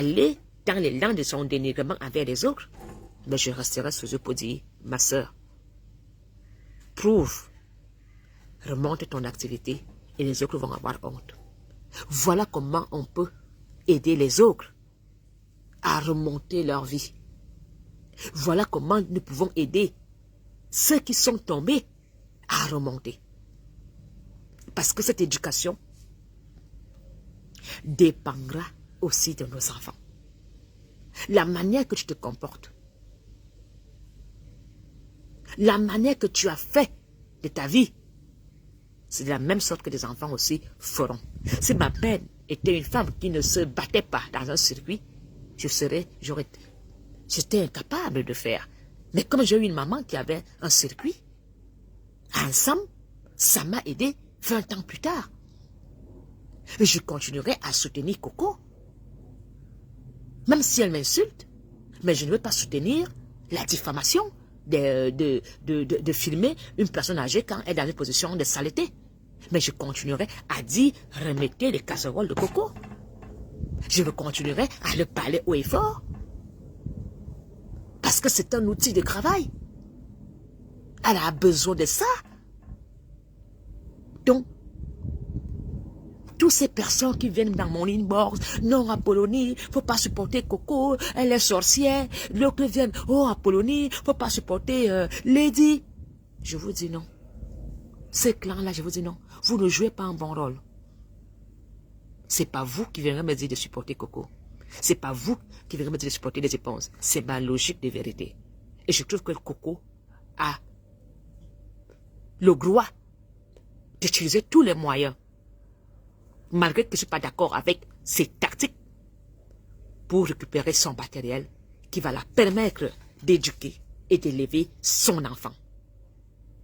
aller dans l'élan de son dénigrement envers les autres, mais je resterai sous eux pour dire, ma sœur, prouve, remonte ton activité et les autres vont avoir honte. Voilà comment on peut aider les autres à remonter leur vie. Voilà comment nous pouvons aider ceux qui sont tombés à remonter. Parce que cette éducation dépendra aussi de nos enfants. La manière que tu te comportes, la manière que tu as fait de ta vie, c'est de la même sorte que les enfants aussi feront. Si ma mère était une femme qui ne se battait pas dans un circuit, j'étais incapable de faire. Mais comme j'ai eu une maman qui avait un circuit, ensemble, ça m'a aidé 20 ans plus tard. Et je continuerai à soutenir Coco. Même si elle m'insulte, mais je ne veux pas soutenir la diffamation de filmer une personne âgée quand elle est dans une position de saleté. Mais je continuerai à dire, remettez les casseroles de Coco. Je continuerai à le parler haut et fort. Parce que c'est un outil de travail. Elle a besoin de ça. Donc, toutes ces personnes qui viennent dans mon inbox, non Apollonie, faut pas supporter Coco, elle est sorcière. L'autre viennent, oh Apollonie, faut pas supporter Lady. Je vous dis non. Ces clans-là, je vous dis non. Vous ne jouez pas un bon rôle. C'est pas vous qui viendrez me dire de supporter Coco. C'est pas vous qui viendrez me dire de supporter les éponges. C'est ma logique de vérité. Et je trouve que Coco a le droit d'utiliser tous les moyens, malgré que je ne suis pas d'accord avec ses tactiques, pour récupérer son matériel qui va la permettre d'éduquer et d'élever son enfant.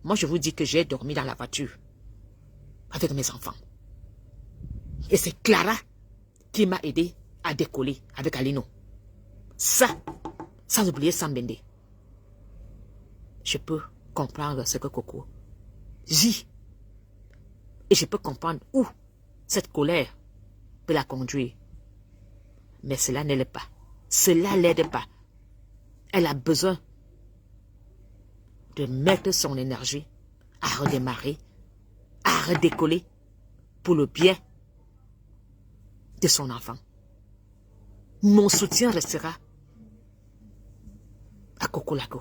Moi, je vous dis que j'ai dormi dans la voiture avec mes enfants. Et c'est Clara qui m'a aidé à décoller avec Alino. Ça, sans oublier Sambende. Je peux comprendre ce que Coco dit. Et je peux comprendre où cette colère peut la conduire. Mais cela ne l'aide pas. Cela ne l'aide pas. Elle a besoin de mettre son énergie à redémarrer, à redécoller pour le bien de son enfant. Mon soutien restera à Coco Lago.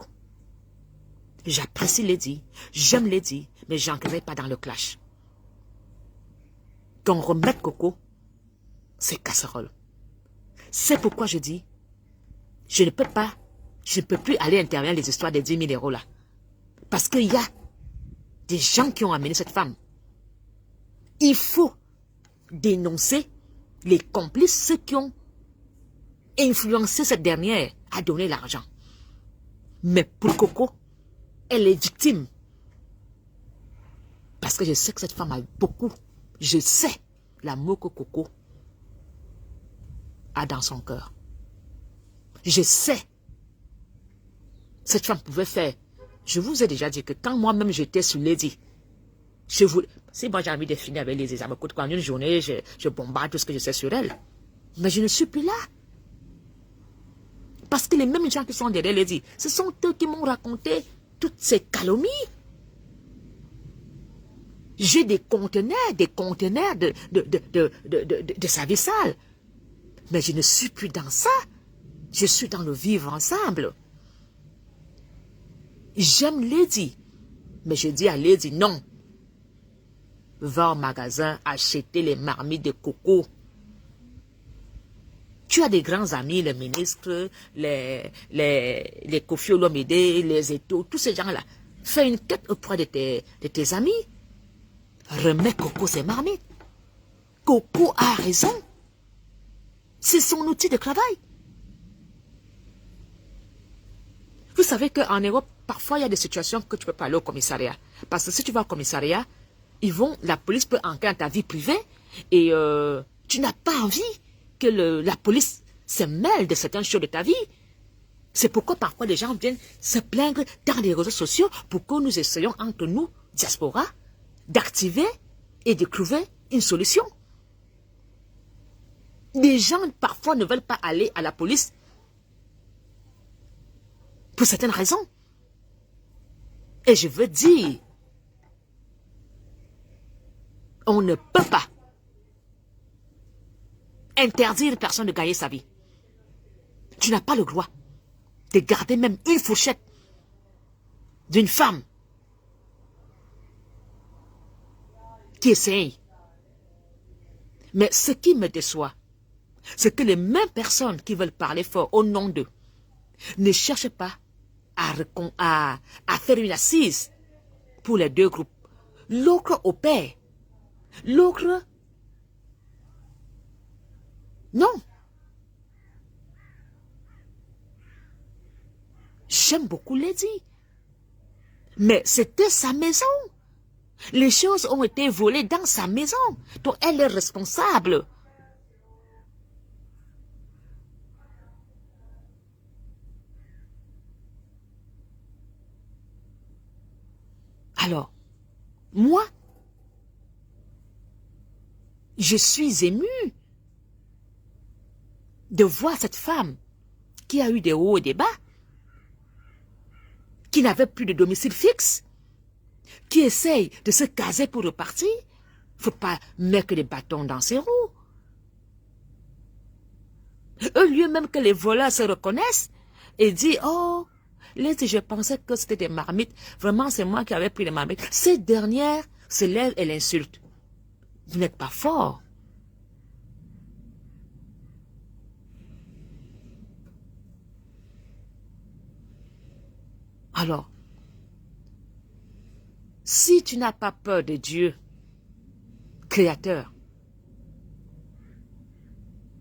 J'apprécie Lady, j'aime Lady, mais je n'entrerai pas dans le clash. Qu'on remette Coco, c'est casserole. C'est pourquoi je dis, je ne peux plus aller intervenir dans les histoires des 10 000 € là. Parce qu'il y a des gens qui ont amené cette femme. Il faut dénoncer les complices, ceux qui ont influencé cette dernière à donner l'argent. Mais pour Coco, elle est victime. Parce que je sais que cette femme a beaucoup. Je sais l'amour que Coco a dans son cœur. Je sais. Cette femme pouvait faire. Je vous ai déjà dit que quand moi-même j'étais sur Lady, si moi j'ai envie de finir avec Lady, ça me coûte quoi? Une journée, je bombarde tout ce que je sais sur elle. Mais je ne suis plus là. Parce que les mêmes gens qui sont derrière Lady, ce sont eux qui m'ont raconté toutes ces calomnies. J'ai des conteneurs de savissal. Mais je ne suis plus dans ça. Je suis dans le vivre ensemble. J'aime Lady. Mais je dis à Lady, non. Va au magasin acheter les marmites de Coco. Tu as des grands amis, les ministres, les Kofi Olomide, les Eto, tous ces gens-là. Fais une quête auprès de tes amis. Remets Coco ses marmites. Coco a raison. C'est son outil de travail. Vous savez qu'en Europe, parfois il y a des situations que tu ne peux pas aller au commissariat. Parce que si tu vas au commissariat, la police peut entrer dans ta vie privée et tu n'as pas envie que la police se mêle de certaines choses de ta vie. C'est pourquoi parfois les gens viennent se plaindre dans les réseaux sociaux pour que nous essayions entre nous, diaspora, d'activer et de trouver une solution. Des gens, parfois, ne veulent pas aller à la police pour certaines raisons. Et je veux dire, on ne peut pas interdire une personne de gagner sa vie. Tu n'as pas le droit de garder même une fourchette d'une femme qui essaye. Mais ce qui me déçoit, c'est que les mêmes personnes qui veulent parler fort au nom d'eux ne cherchent pas à faire une assise pour les deux groupes. L'autre opère. L'autre, non. J'aime beaucoup Lady. Mais c'était sa maison. Les choses ont été volées dans sa maison. Donc elle est responsable. Alors, moi, je suis émue de voir cette femme qui a eu des hauts et des bas, qui n'avait plus de domicile fixe, qui essaye de se caser pour repartir. Il ne faut pas mettre des bâtons dans ses roues. Au lieu même que les voleurs se reconnaissent et disent, oh, Lady, je pensais que c'était des marmites. Vraiment, c'est moi qui avais pris les marmites. Cette dernière se lève et l'insulte. Vous n'êtes pas fort. Alors, si tu n'as pas peur de Dieu, Créateur,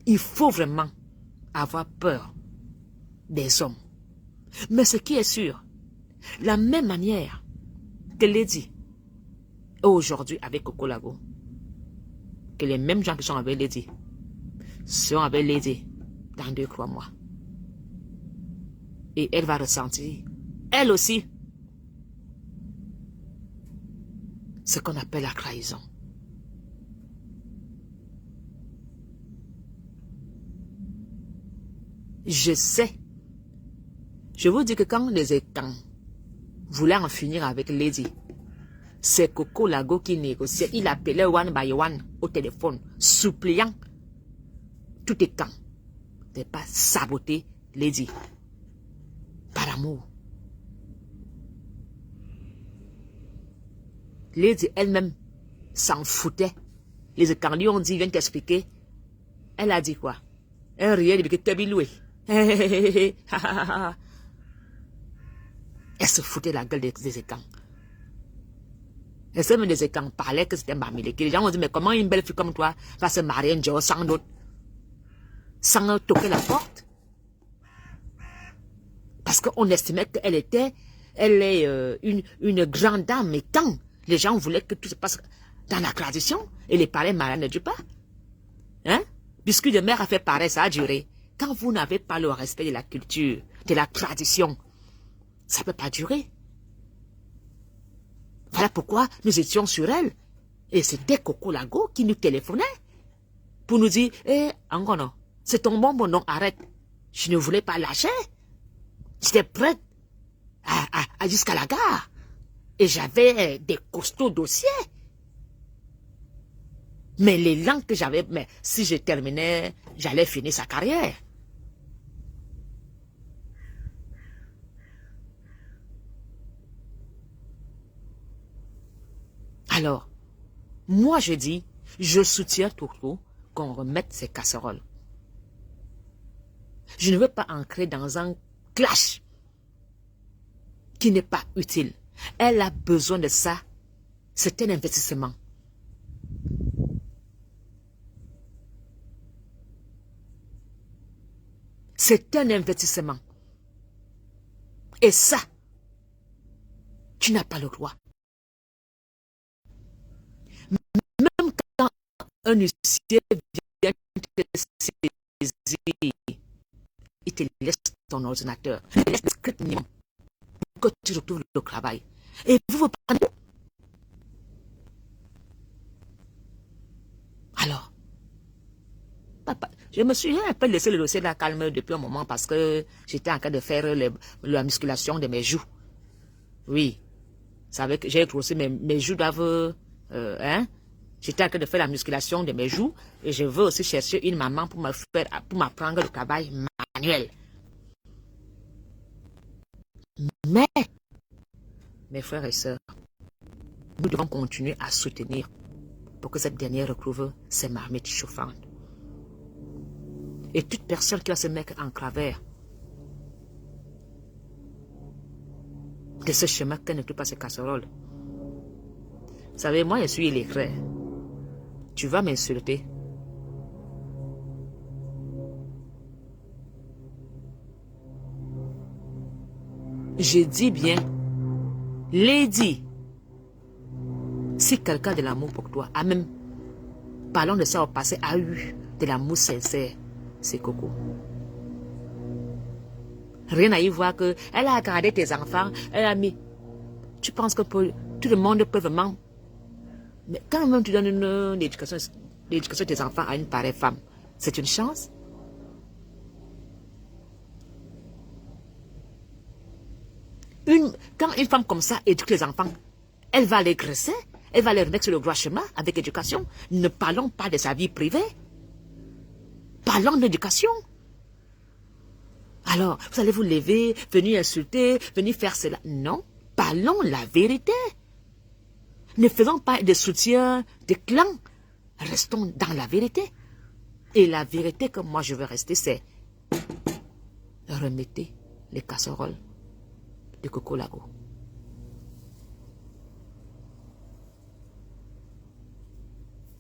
il faut vraiment avoir peur des hommes. Mais ce qui est sûr, la même manière que Lady est aujourd'hui avec Coco Lago, que les mêmes gens qui sont avec Lady seront avec Lady dans 2-3 mois. Et elle va ressentir, elle aussi, ce qu'on appelle la trahison. Je sais. Je vous dis que quand les étangs voulaient en finir avec Lady, c'est Coco Lago qui négociait. Il appelait one by one au téléphone, suppliant tout étant de ne pas saboter Lady. Par amour. Lady elle-même s'en foutait. Les étangs lui ont dit, viens t'expliquer. Elle a dit quoi? Elle riait depuis que Tebiloué. Elle se foutait la gueule des étangs. Et seulement des étangs parlaient que c'était Mamilé. Les gens ont dit, mais comment une belle fille comme toi va se marier un jour sans doute, sans toquer la porte? Parce qu'on estimait qu'elle est une grande dame. Mais quand les gens voulaient que tout se passe dans la tradition, et les parents malades ne durent pas. Hein? Puisque de mère a fait pareil, ça a duré. Quand vous n'avez pas le respect de la culture, de la tradition, ça ne peut pas durer. Voilà pourquoi nous étions sur elle. Et c'était Coco Lago qui nous téléphonait pour nous dire, Angono, c'est ton bon nom, arrête. Je ne voulais pas lâcher. J'étais prête jusqu'à la gare. Et j'avais des costauds dossiers. Mais l'élan que j'avais, mais si je terminais, j'allais finir sa carrière. Alors, moi je dis, je soutiens Toto qu'on remette ces casseroles. Je ne veux pas entrer dans un clash qui n'est pas utile. Elle a besoin de ça. C'est un investissement. C'est un investissement. Et ça, tu n'as pas le droit. Même quand un huissier vient te saisir, il te laisse ton ordinateur, il te laisse discrètement pour que tu retrouves le travail. Et vous prenez. Alors, Papa, je me suis un peu laissé le dossier là calme depuis un moment parce que j'étais en train de faire la musculation de mes joues. Oui. Vous savez que j'ai grossi, mes joues doivent... hein? J'étais en train de faire la musculation de mes joues et je veux aussi chercher une maman pour m'apprendre le travail manuel. Mais, mes frères et sœurs, nous devons continuer à soutenir pour que cette dernière retrouve ses marmites chauffantes. Et toute personne qui va se mettre en travers de ce chemin qu'elle ne trouve pas ses casseroles. Vous savez, moi je suis illettré. Tu vas m'insulter. Je dis bien, Lady, si quelqu'un a de l'amour pour toi, a même, parlons de ça au passé, a eu de l'amour sincère, c'est Coco. Rien à y voir que elle a gardé tes enfants, elle a mis. Tu penses que tout le monde peut vraiment. Mais quand même tu donnes une éducation de tes enfants à une pareille femme, c'est une chance. Quand une femme comme ça éduque les enfants, elle va les graisser, elle va les remettre sur le droit chemin avec éducation. Ne parlons pas de sa vie privée. Parlons d'éducation. Alors, vous allez vous lever, venir insulter, venir faire cela. Non, parlons la vérité. Ne faisons pas de soutien de clan. Restons dans la vérité. Et la vérité que moi je veux rester, c'est remettez les casseroles de Coco Lago.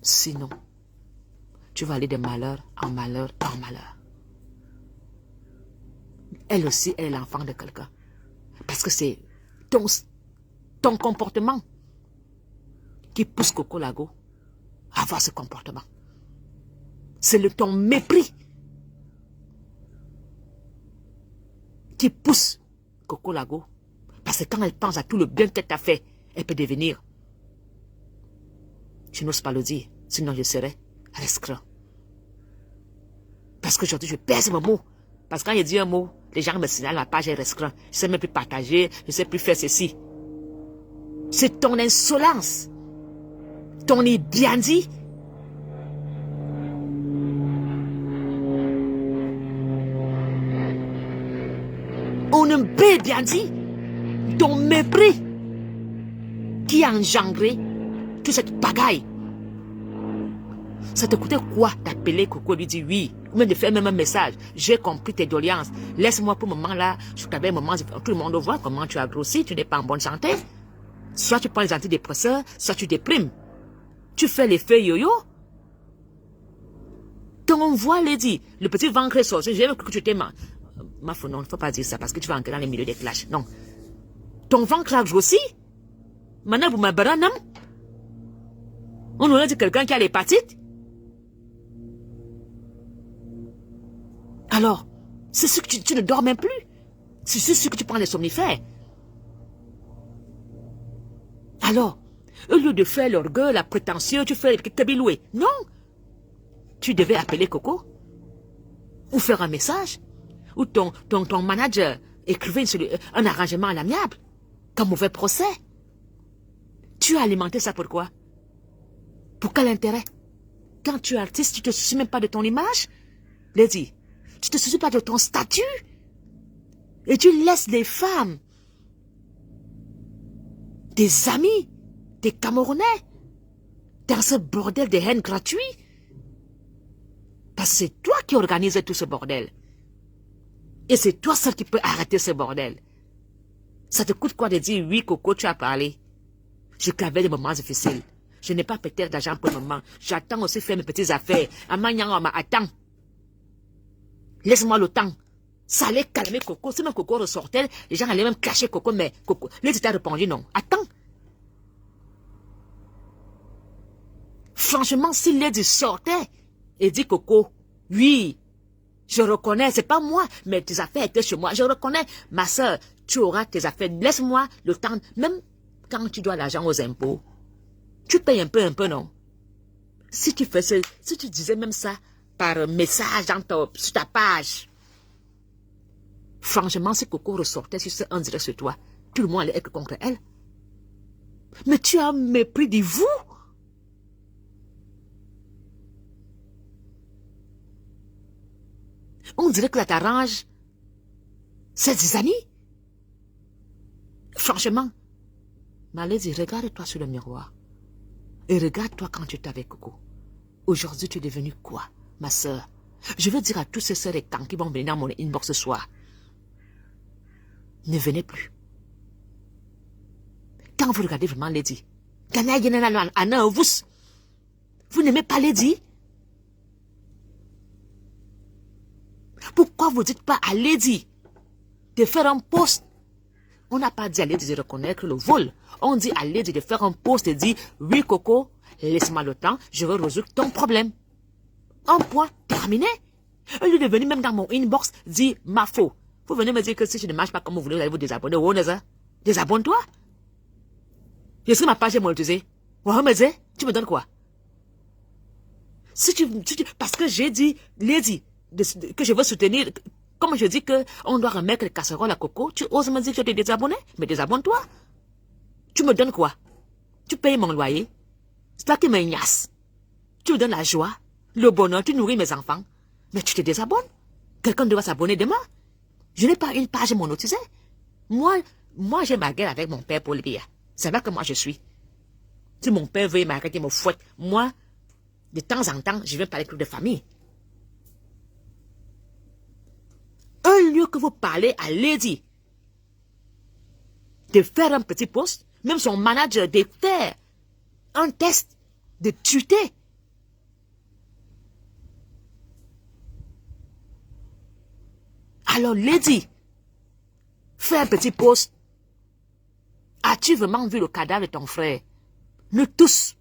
Sinon, tu vas aller de malheur en malheur en malheur. Elle aussi, elle est l'enfant de quelqu'un. Parce que c'est ton comportement qui pousse Coco Lago à avoir ce comportement. C'est ton mépris qui pousse Coco Lago. Parce que quand elle pense à tout le bien qu'elle t'a fait, elle peut devenir. Je n'ose pas le dire, sinon je serais rescrant. Parce qu'aujourd'hui, je pèse mon mot. Parce que quand je dis un mot, les gens me signalent la page est rescrant. Je ne sais même plus partager, je ne sais plus faire ceci. C'est ton insolence. Ton bien dit. On ne bien dit. Ton mépris qui a engendré toute cette pagaille. Ça te coûtait quoi d'appeler Coco, lui dire oui, ou même de faire même un message. J'ai compris tes doléances. Laisse-moi pour le moment là, je t'avais un moment, tout le monde voit comment tu as grossi, tu n'es pas en bonne santé. Soit tu prends les antidépresseurs, soit tu déprimes. Tu fais l'effet yo-yo. Ton voix, Lady, le petit ventre est sorti, j'ai vu que tu t'es non, il ne faut pas dire ça parce que tu vas entrer dans les milieux des clashs. Non. Ton ventre a grossi. Maintenant, vous m'abaranam. On aurait dit quelqu'un qui a l'hépatite. Alors, c'est sûr que tu ne dors même plus. C'est sûr que tu prends les somnifères. Alors, au lieu de faire l'orgueil, la prétention, tu fais le kabiloué. Non. Tu devais appeler Coco. Ou faire un message. Ou ton manager écrivait un arrangement à l'amiable. Comme mauvais procès. Tu as alimenté ça pourquoi? Pour quel intérêt? Quand tu es artiste, tu ne te soucies même pas de ton image? Lady, tu ne te soucies pas de ton statut? Et tu laisses les femmes, des amis, des Camerounais, dans ce bordel de haine gratuit? Parce que c'est toi qui organises tout ce bordel. Et c'est toi seul qui peux arrêter ce bordel. Ça te coûte quoi de dire oui, Coco, tu as parlé? Je clavais des moments difficiles. Je n'ai pas peut-être d'argent pour le moment. J'attends aussi faire mes petites affaires. Attends. Laisse-moi le temps. Ça allait calmer Coco. Si même Coco ressortait, les gens allaient même cacher Coco. Mais Coco, lui, t'a répondu non. Attends. Franchement, si Lady sortait et dit Coco, oui, je reconnais, c'est pas moi, mais tes affaires étaient chez moi. Je reconnais, ma soeur, tu auras tes affaires. Laisse-moi le temps. Même quand tu dois l'argent aux impôts, tu payes un peu, non? Si tu disais même ça par message sur ta page. Franchement, si Coco ressortait sur un direct sur toi, tout le monde allait être contre elle. Mais tu as mépris de vous. On dirait que ça t'arrange. C'est des amis. Franchement, Malaisie, regarde-toi sur le miroir. Et regarde-toi quand tu étais avec Coco. Aujourd'hui, tu es devenue quoi, ma soeur? Je veux dire à tous ces sœurs et camps qui vont venir dans mon inbox ce soir. Ne venez plus. Quand vous regardez vraiment Lady, vous n'aimez pas Lady? Pourquoi vous ne dites pas à Lady de faire un post? On n'a pas dit à Lady de reconnaître le vol. On dit à Lady de faire un post et dire, oui Coco, laisse-moi le temps, je vais résoudre ton problème. Un point, terminé. Au lieu de venir même dans mon inbox, dire ma faute. Vous venez me dire que si je ne marche pas comme vous voulez, vous allez vous désabonner. Oh, désabonne-toi. Je suis ma page est monétisée. Ouais, mais tu me donnes quoi? Parce que j'ai dit, Lady, que je veux soutenir, comme je dis qu'on doit remettre les casseroles à Coco, tu oses me dire que tu t'es désabonné? Mais désabonne-toi. Tu me donnes quoi? Tu payes mon loyer. C'est toi qui m'ignace. Tu me donnes la joie, le bonheur, tu nourris mes enfants. Mais tu te désabonnes. Quelqu'un doit s'abonner demain. Je n'ai pas une page monétisée. Moi, j'ai ma guerre avec mon père pour le pire. C'est là que moi je suis. Si mon père veut m'arrêter, me fouette, moi, de temps en temps, je viens parler avec de famille. Un lieu que vous parlez à Lady, de faire un petit post, même son manager, de faire un test, de tuer. Alors, Lady, fais un petit post. As-tu vraiment vu le cadavre de ton frère? Nous tous.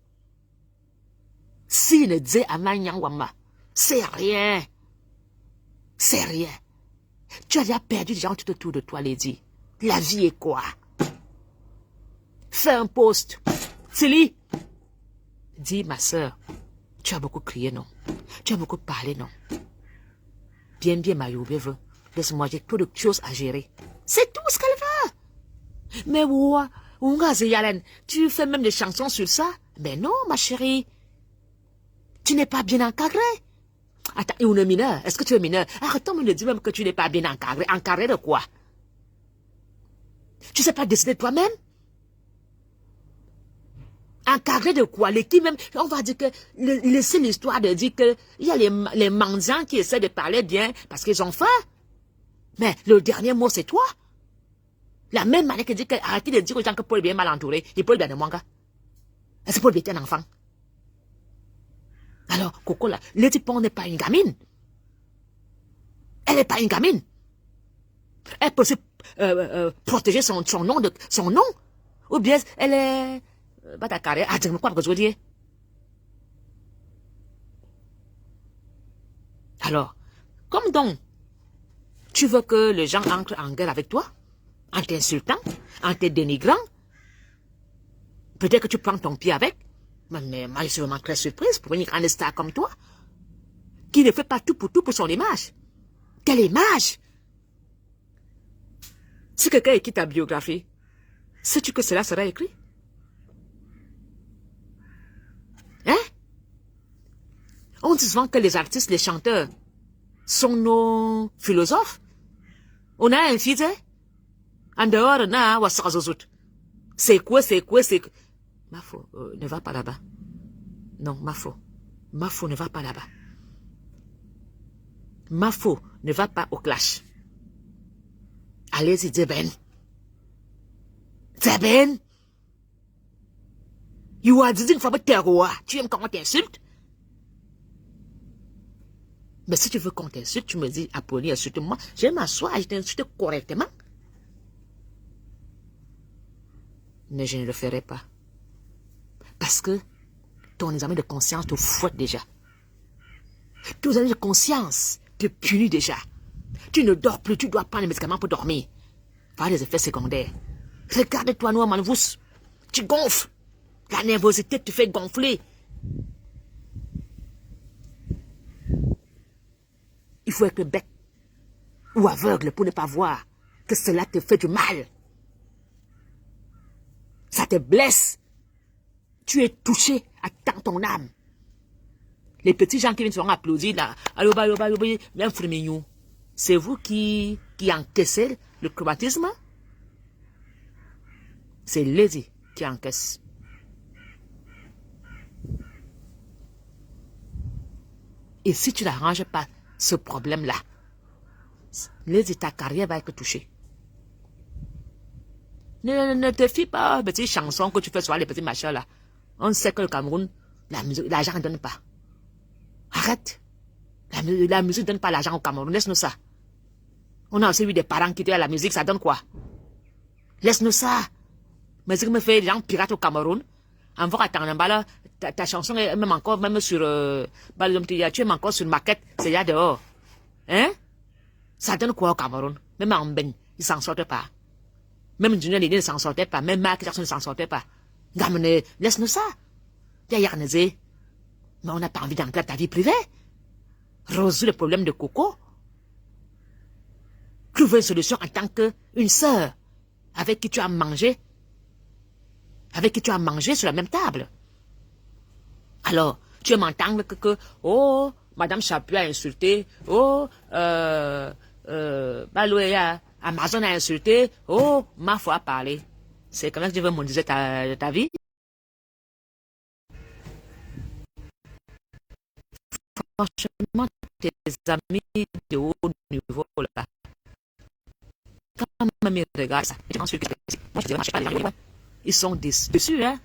Si ne disait Amanyangwama, c'est rien. C'est rien. Tu as déjà perdu des gens tout autour de toi, Lady. La vie est quoi? Fais un post. Silly. Dis, ma soeur, tu as beaucoup crié, non? Tu as beaucoup parlé, non? Bien, ma Youbé veut. Laisse-moi, j'ai trop de choses à gérer. C'est tout ce qu'elle veut. Mais ouah, tu fais même des chansons sur ça? Mais non, ma chérie. Tu n'es pas bien encadré. Attends, on est mineur. Est-ce que tu es mineur? Arrête-moi de dire même que tu n'es pas bien encadré. Encadré de quoi? Tu ne sais pas décider toi-même? Encadré de quoi? L'équipe même, on va dire que, laisser l'histoire de dire que il y a les mendiants qui essaient de parler bien parce qu'ils ont faim. Mais le dernier mot, c'est toi. La même manière que dit que arrêtez de dire aux gens que Paul est bien mal entouré. Et Paul est bien de Mwanga. Est-ce que Paul est un enfant? Alors, Coco, là, Lady Pong n'est pas une gamine. Elle n'est pas une gamine. Elle peut se protéger son nom. Ou bien, elle est... Batakare, quoi que je veux dire. Alors, comme donc, tu veux que les gens entrent en guerre avec toi, en t'insultant, en te dénigrant, peut-être que tu prends ton pied avec, mais moi je suis vraiment très surprise pour une grande star comme toi, qui ne fait pas tout pour son image. Quelle image? Si quelqu'un écrit ta biographie, sais-tu que cela sera écrit? Hein? On dit souvent que les artistes, les chanteurs, sont nos philosophes. On a un fils, en dehors, on a un c'est quoi? Mafo, ne va pas là-bas. Non, Mafo, ne va pas là-bas. Mafo, ne va pas au clash. Allez-y, Zeben. Zeben! You are dising from a terroir. Tu aimes comment t'insultes? Mais si tu veux qu'on t'insulte, tu me dis, Apolline, insulte-moi. Je vais m'asseoir et je t'insulte correctement. Mais je ne le ferai pas. Parce que ton examen de conscience te fouette déjà. Ton examen de conscience te punit déjà. Tu ne dors plus, tu dois prendre les médicaments pour dormir. Par des effets secondaires. Regarde-toi, Noah Manvous. Tu gonfles. La nervosité te fait gonfler. Il faut être bête ou aveugle pour ne pas voir que cela te fait du mal. Ça te blesse. Tu es touché à tant ton âme. Les petits gens qui viennent se faire applaudir là, même frémignon. C'est vous qui encaissez le traumatisme? C'est Lady qui encaisse. Et si tu n'arranges pas ce problème-là, Lady, ta carrière va être touchée. Ne te fie pas aux petites chansons que tu fais sur les petits machins là. On sait que le Cameroun, l'argent ne donne pas. Arrête. La musique ne donne pas l'argent au Cameroun. Laisse-nous ça. On a aussi eu des parents qui étaient à la musique, ça donne quoi? Laisse-nous ça. Mais ce qui me fait les gens pirates au Cameroun, en voir attendre, ta chanson est même encore, même sur, tu es même encore sur une maquette, c'est là dehors. Hein? Ça donne quoi au Cameroun? Même en Ben, ils s'en sortent pas. Même Junior Léné ne s'en sortait pas. Même Mark Jackson ne s'en sortait pas. Gamene, laisse-nous ça. Mais on n'a pas envie d'entrer à ta vie privée. Résoudre le problème de Coco. Trouver une solution en tant qu'une sœur avec qui tu as mangé. Avec qui tu as mangé sur la même table. Alors, tu m'entends que oh, Madame Chapu a insulté. Oh, Baloya, Amazon a insulté. Oh, ma foi a parlé. C'est comment tu veux mondiser ta vie? Franchement, tes amis de haut niveau là, quand même ils regardent ça, moi je dirais, pas les gens, ils sont dessus, hein.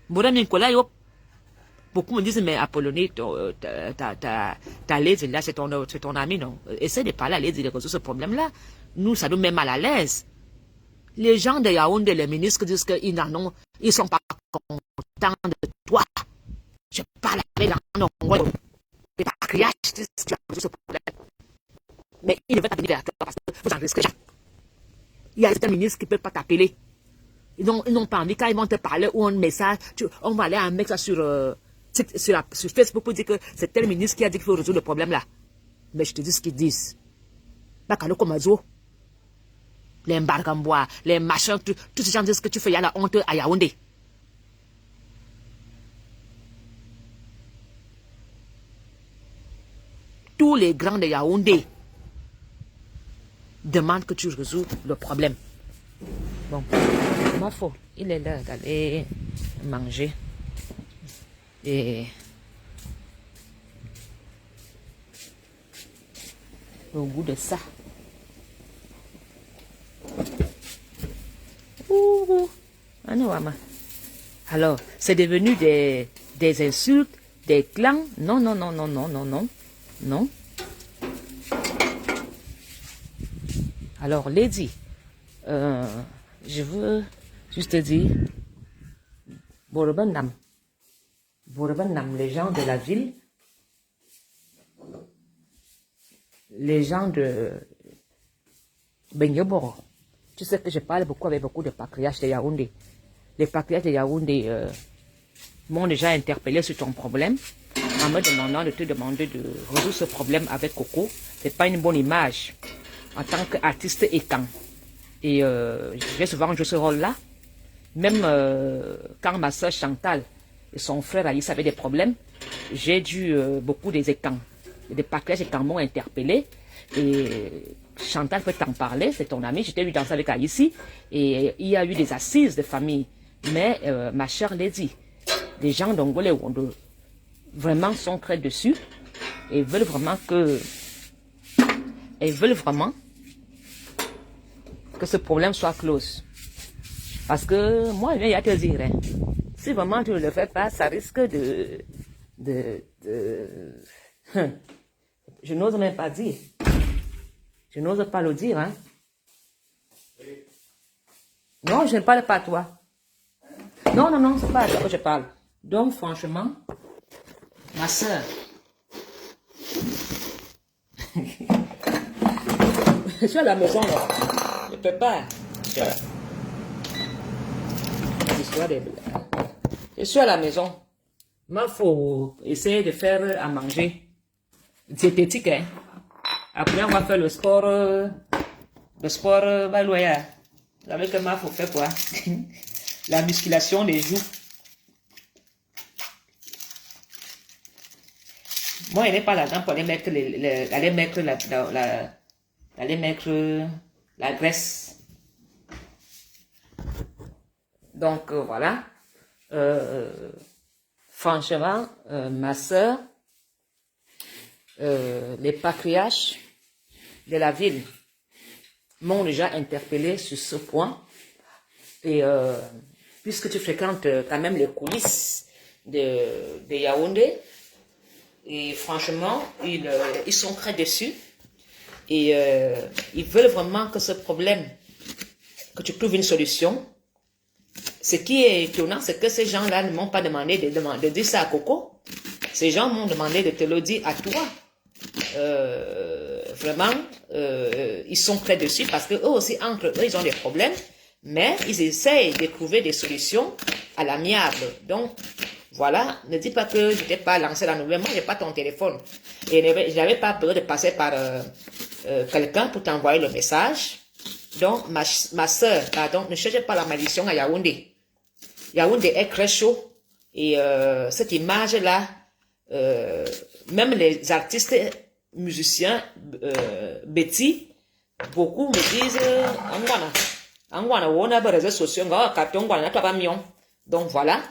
Madame Nicolas, beaucoup me disent, mais Apollonie, ta lady là, c'est ton ami, non? Essaie de parler à lady de résoudre ce problème-là. Nous, ça nous met mal à l'aise. Les gens de Yaoundé, les ministres disent qu'ils n'en ont, ils sont pas contents de toi. Je parle avec les gens, les patriarches, tu as posé ce problème. Mais ils ne veulent pas venir vers toi parce que vous en risquez. Il y a certains ministres qui ne peuvent pas t'appeler. Ils n'ont pas envie, quand ils vont te parler ou un message, on va aller à un mec sur Facebook pour dire que c'est tel ministre qui a dit qu'il faut résoudre le problème là. Mais je te dis ce qu'ils disent. Bakalo Komazo, les Mbargambois, les machins, tous ces gens disent que tu fais, il y a la honte à Yaoundé. Tous les grands de Yaoundé demandent que tu résous le problème. Bon, ma foi, il est là d'aller manger. Et au goût de ça. Alors, c'est devenu des insultes, des clans. Non, non, non, non, non, non, non. Non. Alors, Lady, je veux juste te dire, Borobanam, les gens de la ville, les gens de Bengyoboro, tu sais que je parle beaucoup avec beaucoup de patriarches de Yaoundé. Les patriarches de Yaoundé m'ont déjà interpellé sur ton problème en me demandant de te demander de résoudre ce problème avec Coco. C'est pas une bonne image en tant qu'artiste étant. Et j'ai souvent joué ce rôle-là. Même quand ma soeur Chantal et son frère Alice avaient des problèmes, j'ai dû beaucoup des étangs. Des patriarches étangs m'ont interpellé. Et Chantal peut t'en parler, c'est ton ami. J'étais eu danser avec Alice et il y a eu des assises de famille. Mais ma chère Lady, les gens d'Ongolais vraiment sont très dessus et veulent vraiment que ce problème soit close. Parce que moi, je viens à te dire, hein, si vraiment tu ne le fais pas, ça risque je n'ose même pas dire. Je n'ose pas le dire, hein. Non, je ne parle pas à toi. Non, non, non, c'est pas à toi que je parle. Donc, franchement, ma soeur, je suis à la maison, là. Je ne peux pas. Je suis à la maison. Il faut essayer de faire à manger diététique, hein. Après, on va faire le sport baloya. Vous savez que ma faut faire quoi? La musculation des joues. Moi, il n'est pas là-dedans pour aller mettre, aller mettre la graisse. Donc, voilà. Franchement, ma soeur, les patriarches de la ville m'ont déjà interpellé sur ce point. Et puisque tu fréquentes quand même les coulisses de Yaoundé, et franchement, ils sont très déçus. Et ils veulent vraiment que ce problème, que tu trouves une solution. Ce qui est étonnant, c'est que ces gens-là ne m'ont pas demandé de dire ça à Coco. Ces gens m'ont demandé de te le dire à toi. Vraiment, ils sont très déçus parce que eux aussi, entre eux, ils ont des problèmes. Mais ils essayent de trouver des solutions à l'amiable. Donc, voilà, ne dis pas que je t'ai pas lancé la nouvelle. Moi, j'ai pas ton téléphone. Et je n'avais pas besoin de passer par quelqu'un pour t'envoyer le message. Donc, ma soeur, pardon, ne cherchez pas la malédiction à Yaoundé. Yaoundé est très chaud. Et cette image-là, même les artistes, musiciens, Betty, beaucoup me disent, donc voilà.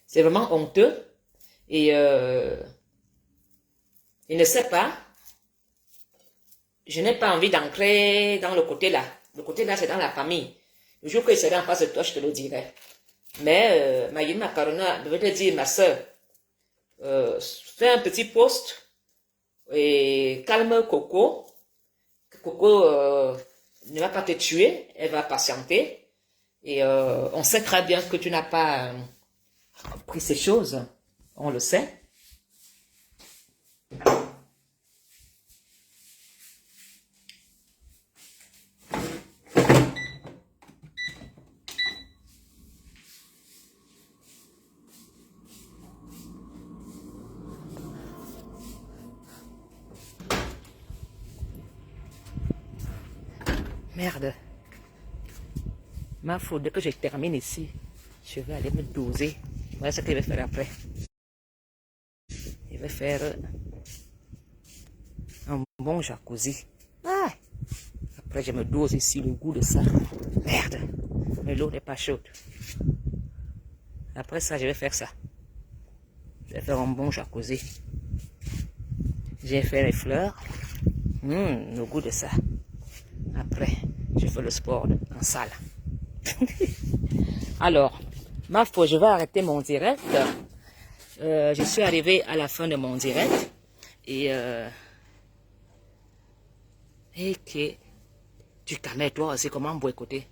C'est vraiment honteux. Et il ne sait pas. Je n'ai pas envie d'entrer dans le côté là. Le côté là, c'est dans la famille. Le jour qu'il serait en face de toi, je te le dirai. Mais Mayim Macarona devait te dire, ma soeur, fais un petit post et calme Coco. Coco ne va pas te tuer, elle va patienter. Et on sait très bien que tu n'as pas pris ces choses. On le sait. Merde. Ma faute, dès que je termine ici, je vais aller me doser. Voilà ce qu'il va faire après. Il va faire un bon jacuzzi. Ah. Après, je me dose ici le goût de ça. Merde. Mais l'eau n'est pas chaude. Après ça, je vais faire ça. Je vais faire un bon jacuzzi. J'ai fait les fleurs. Le goût de ça. Après, je fais le sport en salle. Alors, ma foi, je vais arrêter mon direct. Je suis arrivée à la fin de mon direct. Et que tu calmes toi aussi, comment boycotter?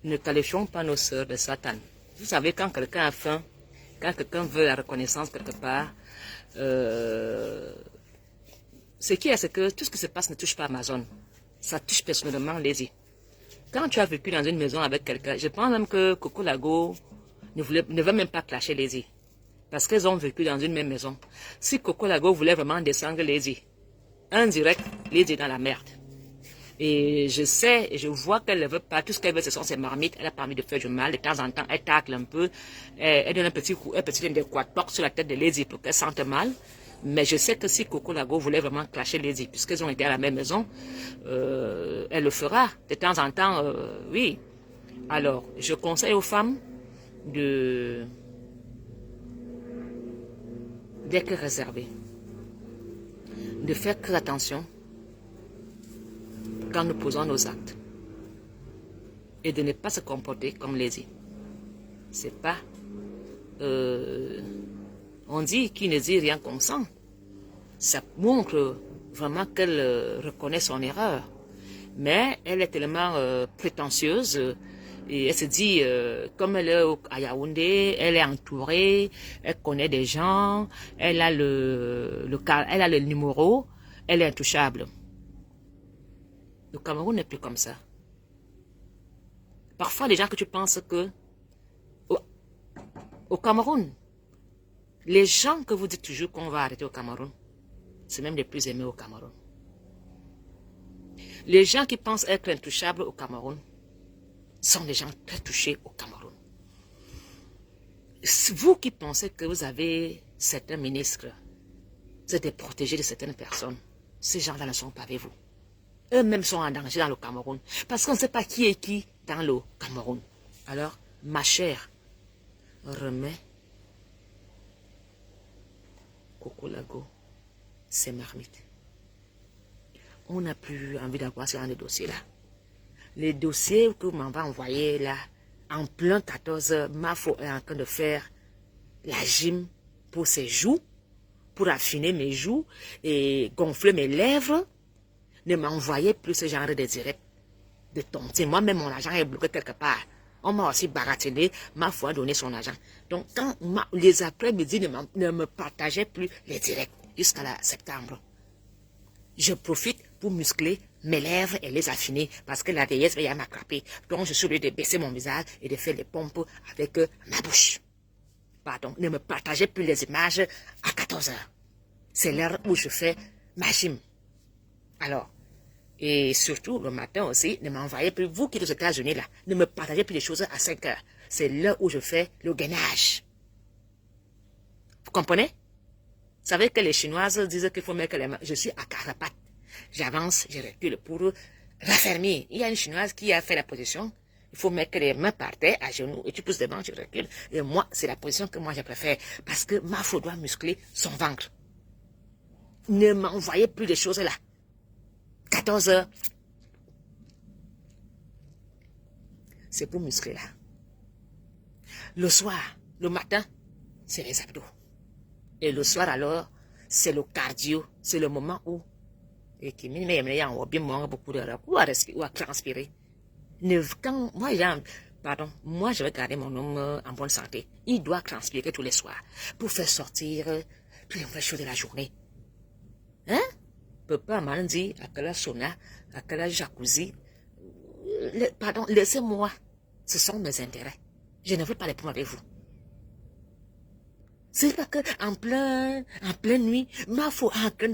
Ne qualifions pas nos sœurs de Satan. Vous savez, quand quelqu'un a faim, quand quelqu'un veut la reconnaissance quelque part, ce qui est, c'est que tout ce qui se passe ne touche pas Amazon. Ça touche personnellement Lazy. Quand tu as vécu dans une maison avec quelqu'un, je pense même que Coco Lago ne veut même pas clasher Lazy. Parce qu'elles ont vécu dans une même maison. Si Coco Lago voulait vraiment descendre Lazy, un direct, Lazy est dans la merde. Et je sais, et je vois qu'elle ne veut pas, tout ce qu'elle veut, ce sont ses marmites. Elle a pas envie de faire du mal. De temps en temps, elle tacle un peu. Elle donne un petit coup, un petit quad-toc sur la tête de Lazy pour qu'elle sente mal. Mais je sais que si Coco Lago voulait vraiment clasher Lazy, puisqu'elles ont été à la même maison, elle le fera. De temps en temps, oui. Alors, je conseille aux femmes d'être réservées. De faire très attention quand nous posons nos actes. Et de ne pas se comporter comme Lazy. C'est pas... on dit qui ne dit rien consent. Ça montre vraiment qu'elle reconnaît son erreur. Mais elle est tellement prétentieuse et elle se dit, comme elle est à Yaoundé, elle est entourée, elle connaît des gens, elle a elle a le numéro, elle est intouchable. Le Cameroun n'est plus comme ça. Parfois, les gens que tu penses que au Cameroun, Les gens que vous dites toujours qu'on va arrêter au Cameroun, c'est même les plus aimés au Cameroun. Les gens qui pensent être intouchables au Cameroun sont des gens très touchés au Cameroun. Vous qui pensez que vous avez certains ministres, vous êtes protégés de certaines personnes, ces gens-là ne sont pas avec vous. Eux-mêmes sont en danger dans le Cameroun. Parce qu'on ne sait pas qui est qui dans le Cameroun. Alors, ma chère, remets Coco Lago, c'est marmite. On n'a plus envie d'avoir ce genre de dossiers-là. Les dossiers que vous m'avez envoyés là, en plein 14 heures, Mafo est en train de faire la gym pour ses joues, pour affiner mes joues et gonfler mes lèvres. Ne m'envoyez plus ce genre de direct de tonter. Moi-même, mon argent est bloqué quelque part. On m'a aussi baratiné, ma foi a donné son argent. Donc, quand les après-midi ne me partageaient plus les directs jusqu'à septembre, je profite pour muscler mes lèvres et les affiner parce que la déesse va m'attraper. Donc, je suis obligé de baisser mon visage et de faire les pompes avec ma bouche. Pardon, ne me partagez plus les images à 14 heures. C'est l'heure où je fais ma gym. Alors, et surtout, le matin aussi, ne m'envoyez plus, vous qui êtes aux États-Unis là, ne me partagez plus les choses à 5 heures. C'est l'heure où je fais le gainage. Vous comprenez? Vous savez que les Chinoises disent qu'il faut mettre les mains. Je suis à carapate. J'avance, je recule pour raffermir. Il y a une Chinoise qui a fait la position. Il faut mettre les mains par terre, à genoux, et tu pousses devant, tu recules. Et moi, c'est la position que moi je préfère. Parce que ma faux doit muscler son ventre. Ne m'envoyez plus des choses là. 14 heures. C'est pour muscler là. Le soir, le matin, c'est les abdos. Et le soir alors, c'est le cardio. C'est le moment où, et qui m'aime beaucoup de ou à transpirer. Quand moi je vais garder mon homme en bonne santé. Il doit transpirer tous les soirs pour faire sortir toutes les mauvaises choses de la journée. Hein? Papa m'a dit à quel sauna, à quel jacuzzi. Pardon, laissez-moi. Ce sont mes intérêts. Je ne veux pas les prendre avec vous. C'est pas que en pleine nuit, ma foi en train